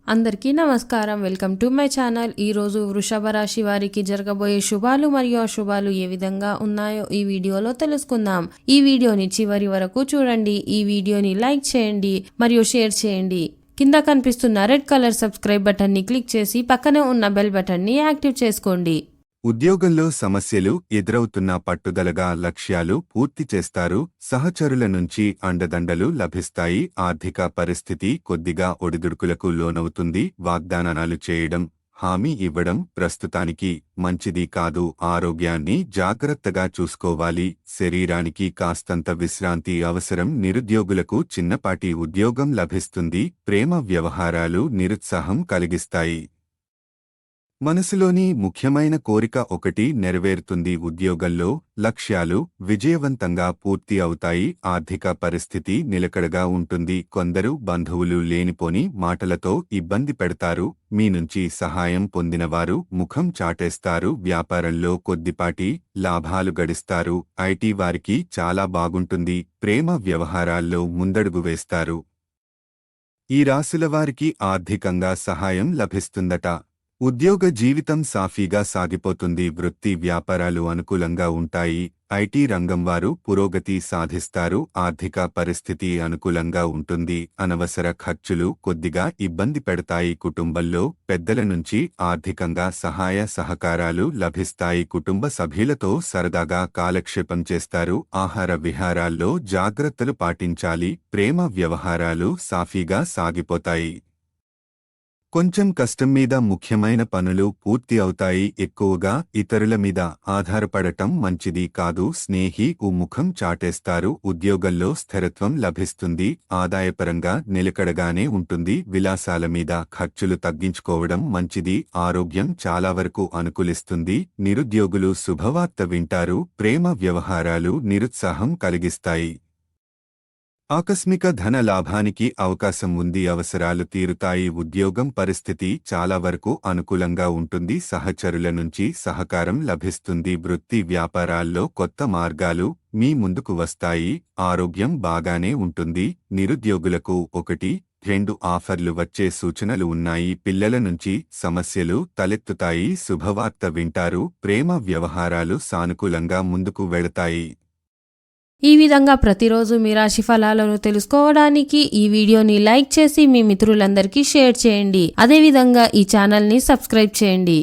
అందరికీ నమస్కారం. Welcome to my channel. ఈరోజు వృషభ రాశి వారికి జరగబోయే శుభాలు మరియు అశుభాలు ఏ విధంగా ఉన్నాయో ఈ వీడియోలో తెలుసుకుందాం. ఈ వీడియోని చివరి వరకు చూడండి. ఈ వీడియోని లైక్ చేయండి మరియు షేర్ చేయండి. కింద కనిపిస్తున్న రెడ్ కలర్ సబ్స్క్రైబ్ బటన్ని క్లిక్ చేసి పక్కనే ఉన్న బెల్ బటన్ని యాక్టివ్ చేసుకోండి. ఉద్యోగంలో సమస్యలు ఎదురవుతున్న పట్టుదలగా లక్ష్యాలు పూర్తి చేస్తారు. సహచరుల నుంచి అండదండలు లభిస్తాయి. ఆర్థిక పరిస్థితి కొద్దిగా ఒడిదుడుకులకు లోనవుతుంది. వాగ్దానాలు చేయడం, హామీ ఇవ్వడం ప్రస్తుతానికి మంచిది కాదు. ఆరోగ్యాన్ని జాగ్రత్తగా చూసుకోవాలి. శరీరానికి కాస్తంత విశ్రాంతి అవసరం. నిరుద్యోగులకు చిన్నపాటి ఉద్యోగం లభిస్తుంది. ప్రేమ వ్యవహారాలు నిరుత్సాహం కలిగిస్తాయి. మనసులోని ముఖ్యమైన కోరిక ఒకటి నెరవేరుతుంది. ఉద్యోగంలో లక్ష్యాలు విజయవంతంగా పూర్తి అవుతాయి. ఆర్థిక పరిస్థితి నిలకడగా ఉంటుంది. కొందరు బంధువులు లేనిపోని మాటలతో ఇబ్బంది పెడతారు. మీ నుంచి సహాయం పొందినవారు ముఖం చాటేస్తారు. వ్యాపారంలో కొద్దిపాటి లాభాలు గడిస్తారు. ఐటీ వారికి చాలా బాగుంటుంది. ప్రేమ వ్యవహారాల్లో ముందడుగు వేస్తారు. ఈ రాశుల వారికి ఆర్థికంగా సహాయం లభిస్తుందట. ఉద్యోగ జీవితం సాఫీగా సాగిపోతుంది. వృత్తి వ్యాపారాలు అనుకూలంగా ఉంటాయి. ఐటీ రంగం వారు పురోగతి సాధిస్తారు. ఆర్థిక పరిస్థితి అనుకూలంగా ఉంటుంది. అనవసర ఖర్చులు కొద్దిగా ఇబ్బంది పెడతాయి. కుటుంబంలో పెద్దల నుంచి ఆర్థికంగా సహాయ సహకారాలు లభిస్తాయి. కుటుంబ సభ్యులతో సరదాగా కాలక్షేపం చేస్తారు. ఆహార విహారాల్లో జాగ్రత్తలు పాటించాలి. ప్రేమ వ్యవహారాలు సాఫీగా సాగిపోతాయి. కొంచెం కష్టం మీద ముఖ్యమైన పనులు పూర్తి అవుతాయి. ఎక్కువగా ఇతరుల మీద ఆధారపడటం మంచిది కాదు. స్నేహి ముఖం చాటేస్తారు. ఉద్యోగంలో స్థిరత్వం లభిస్తుంది. ఆదాయపరంగా నిలకడగానే ఉంటుంది. విలాసాల మీద ఖర్చులు తగ్గించుకోవడం మంచిది. ఆరోగ్యం చాలా వరకు అనుకూలిస్తుంది. నిరుద్యోగులు శుభవార్త వింటారు. ప్రేమ వ్యవహారాలు నిరుత్సాహం కలిగిస్తాయి. ఆకస్మిక ధన లాభానికి అవకాశం ఉంది. అవసరాలు తీరుతాయి. ఉద్యోగం పరిస్థితి చాలా వరకు అనుకూలంగా ఉంటుంది. సహచరుల నుంచి సహకారం లభిస్తుంది. వృత్తి వ్యాపారాల్లో కొత్త మార్గాలు మీ ముందుకు వస్తాయి. ఆరోగ్యం బాగానే ఉంటుంది. నిరుద్యోగులకు 1-2 ఆఫర్లు వచ్చే సూచనలు ఉన్నాయి. పిల్లల నుంచి సమస్యలు తలెత్తుతాయి. శుభవార్త వింటారు. ప్రేమ వ్యవహారాలు సానుకూలంగా ముందుకు వెళతాయి. ఈ విధంగా ప్రతిరోజు మీ రాశి ఫలాలను తెలుసుకోవడానికి ఈ వీడియోని లైక్ చేసి మీ మిత్రులందరికీ షేర్ చేయండి. అదేవిధంగా ఈ ఛానల్ని సబ్స్క్రైబ్ చేయండి.